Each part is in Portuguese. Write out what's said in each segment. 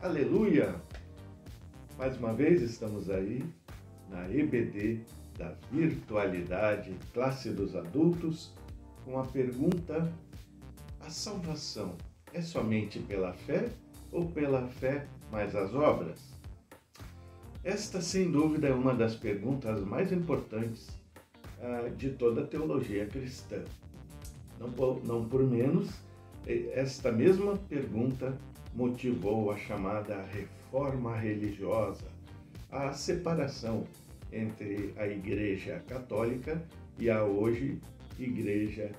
Aleluia! Mais uma vez estamos aí na EBD da Virtualidade, classe dos adultos, com a pergunta: a salvação é somente pela fé ou pela fé mais as obras? Esta, sem dúvida, é uma das perguntas mais importantes de toda a teologia cristã. Não por menos, esta mesma pergunta motivou a chamada reforma religiosa, a separação entre a Igreja Católica e a hoje Igreja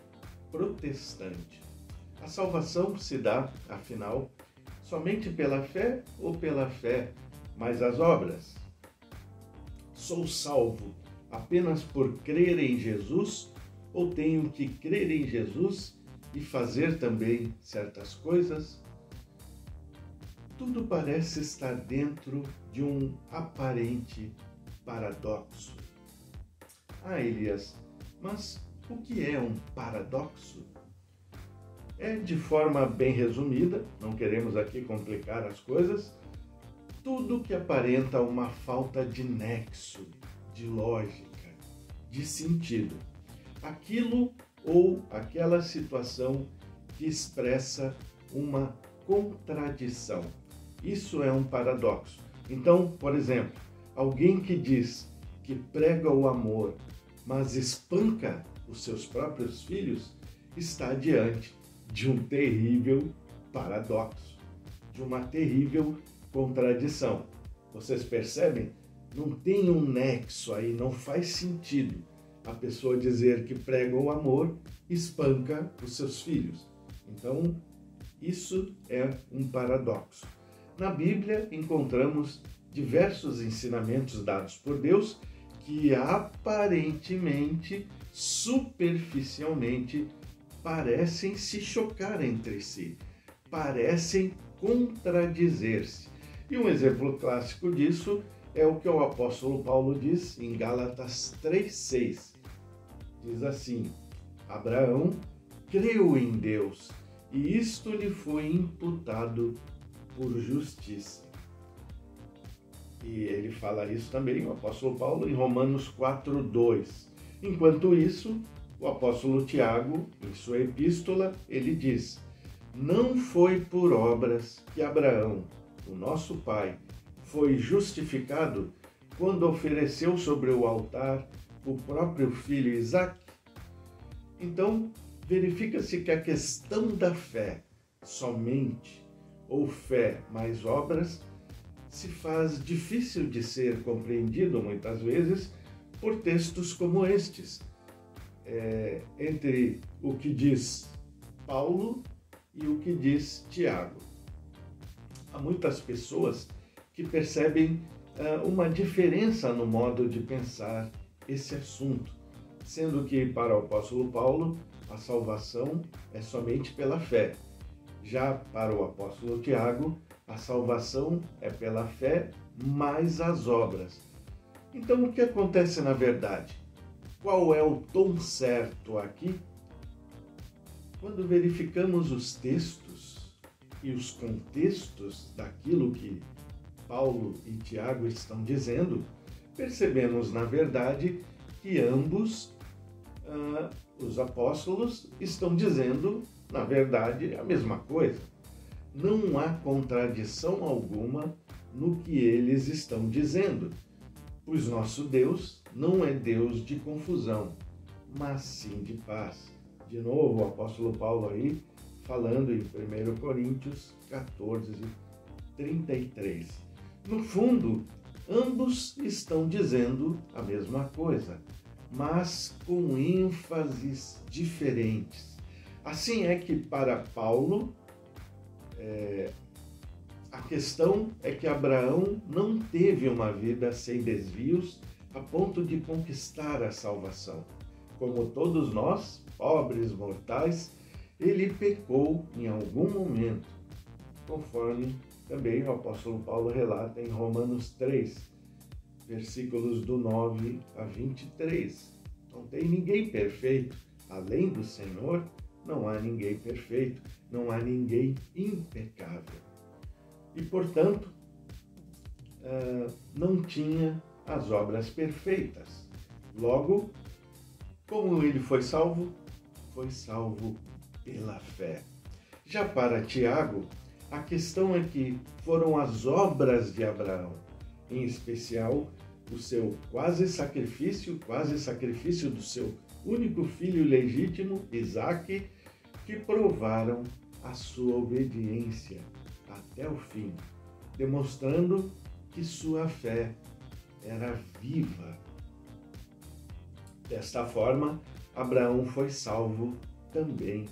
Protestante. A salvação se dá, afinal, somente pela fé ou pela fé mais as obras? Sou salvo apenas por crer em Jesus ou tenho que crer em Jesus e fazer também certas coisas? Tudo parece estar dentro de um aparente paradoxo. Elias, mas o que é um paradoxo? De forma bem resumida, não queremos aqui complicar as coisas, tudo que aparenta uma falta de nexo, de lógica, de sentido. Aquilo ou aquela situação que expressa uma contradição. Isso é um paradoxo. Então, por exemplo, alguém que diz que prega o amor, mas espanca os seus próprios filhos, está diante de um terrível paradoxo, de uma terrível contradição. Vocês percebem? Não tem um nexo aí, não faz sentido a pessoa dizer que prega o amor, espanca os seus filhos. Então, isso é um paradoxo. Na Bíblia, encontramos diversos ensinamentos dados por Deus que aparentemente, superficialmente, parecem se chocar entre si, parecem contradizer-se. E um exemplo clássico disso é o que o apóstolo Paulo diz em Gálatas 3,6. Diz assim: Abraão creu em Deus e isto lhe foi imputado por justiça. E ele fala isso também, o apóstolo Paulo, em Romanos 4,2. Enquanto isso, o apóstolo Tiago, em sua epístola, ele diz: não foi por obras que Abraão, o nosso pai, foi justificado quando ofereceu sobre o altar o próprio filho Isaque. Então, verifica-se que a questão da fé somente, ou fé mais obras, se faz difícil de ser compreendido muitas vezes por textos como estes, entre o que diz Paulo e o que diz Tiago. Há muitas pessoas que percebem uma diferença no modo de pensar esse assunto, sendo que para o apóstolo Paulo a salvação é somente pela fé. Já para o apóstolo Tiago, a salvação é pela fé mais as obras. Então, o que acontece na verdade? Qual é o tom certo aqui? Quando verificamos os textos e os contextos daquilo que Paulo e Tiago estão dizendo, percebemos, na verdade, que ambos os apóstolos estão dizendo, na verdade, a mesma coisa. Não há contradição alguma no que eles estão dizendo, pois nosso Deus não é Deus de confusão, mas sim de paz. De novo, o apóstolo Paulo aí, falando em 1 Coríntios 14, 33. No fundo, ambos estão dizendo a mesma coisa, mas com ênfases diferentes. Assim é que para Paulo, a questão é que Abraão não teve uma vida sem desvios a ponto de conquistar a salvação. Como todos nós, pobres mortais, ele pecou em algum momento, conforme também o apóstolo Paulo relata em Romanos 3, versículos do 9 a 23. Não tem ninguém perfeito. Além do Senhor, não há ninguém perfeito, não há ninguém impecável. e, portanto, não tinha as obras perfeitas. Logo, como ele foi salvo pela fé. Já para Tiago, a questão é que foram as obras de Abraão, em especial o seu quase sacrifício do seu único filho legítimo, Isaque, que provaram a sua obediência até o fim, demonstrando que sua fé era viva. Desta forma, Abraão foi salvo também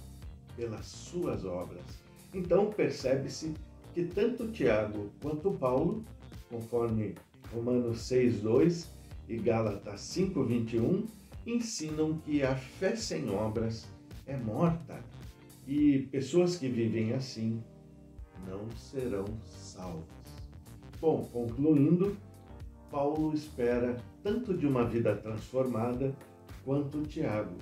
pelas suas obras. Então percebe-se que tanto Tiago quanto Paulo, conforme Romanos 6:2 e Gálatas 5:21, ensinam que a fé sem obras é morta e pessoas que vivem assim não serão salvas. Bom, concluindo, Paulo espera tanto de uma vida transformada quanto Tiago.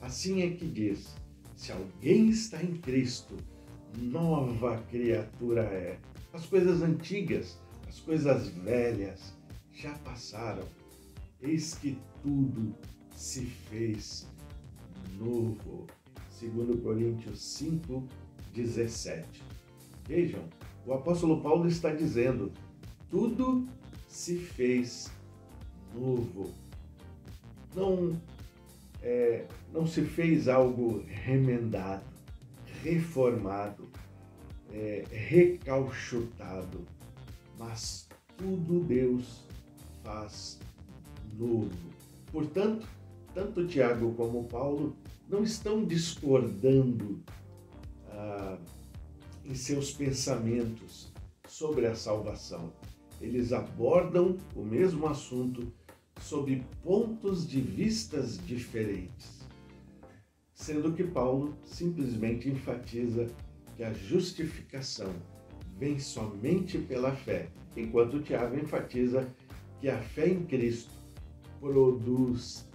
Assim é que diz: se alguém está em Cristo, nova criatura é. As coisas antigas, as coisas velhas já passaram. Eis que tudo se fez novo. 2 Coríntios 5:17. Vejam, o apóstolo Paulo está dizendo: tudo se fez novo. Não se fez algo remendado, reformado, recauchutado, mas tudo Deus faz novo. Portanto, tanto Tiago como Paulo não estão discordando em seus pensamentos sobre a salvação. Eles abordam o mesmo assunto sob pontos de vistas diferentes, sendo que Paulo simplesmente enfatiza que a justificação vem somente pela fé, enquanto Tiago enfatiza que a fé em Cristo produz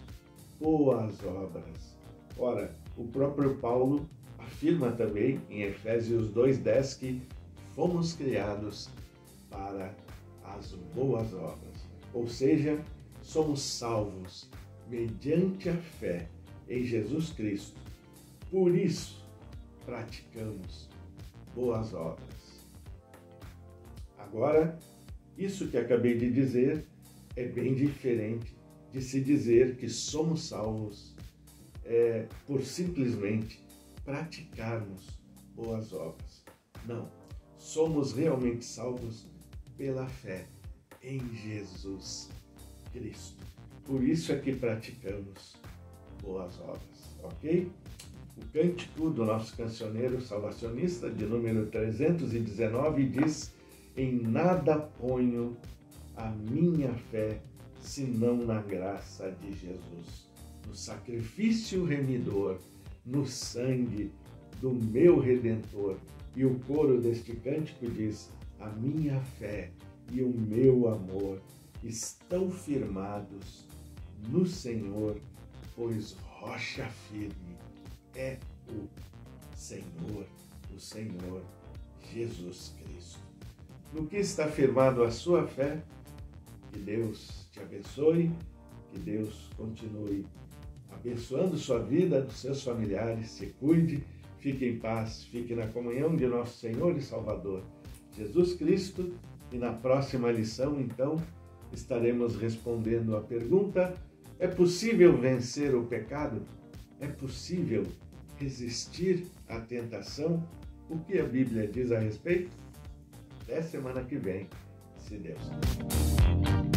boas obras. Ora, o próprio Paulo afirma também em Efésios 2:10 que fomos criados para as boas obras, ou seja, somos salvos mediante a fé em Jesus Cristo. Por isso, praticamos boas obras. Agora, isso que acabei de dizer é bem diferente de se dizer que somos salvos por simplesmente praticarmos boas obras. Não, somos realmente salvos pela fé em Jesus Cristo. Por isso é que praticamos boas obras, ok? O cântico do nosso cancioneiro salvacionista, de número 319, diz: em nada ponho a minha fé, senão na graça de Jesus, no sacrifício remidor, no sangue do meu Redentor. E o coro deste cântico diz: a minha fé e o meu amor estão firmados no Senhor, pois rocha firme é o Senhor Jesus Cristo. No que está firmado a sua fé? Que Deus te abençoe, que Deus continue abençoando sua vida, dos seus familiares, se cuide, fique em paz, fique na comunhão de nosso Senhor e Salvador Jesus Cristo. E na próxima lição, então, estaremos respondendo a pergunta: é possível vencer o pecado? É possível resistir à tentação? O que a Bíblia diz a respeito? Até semana que vem, se Deus quiser.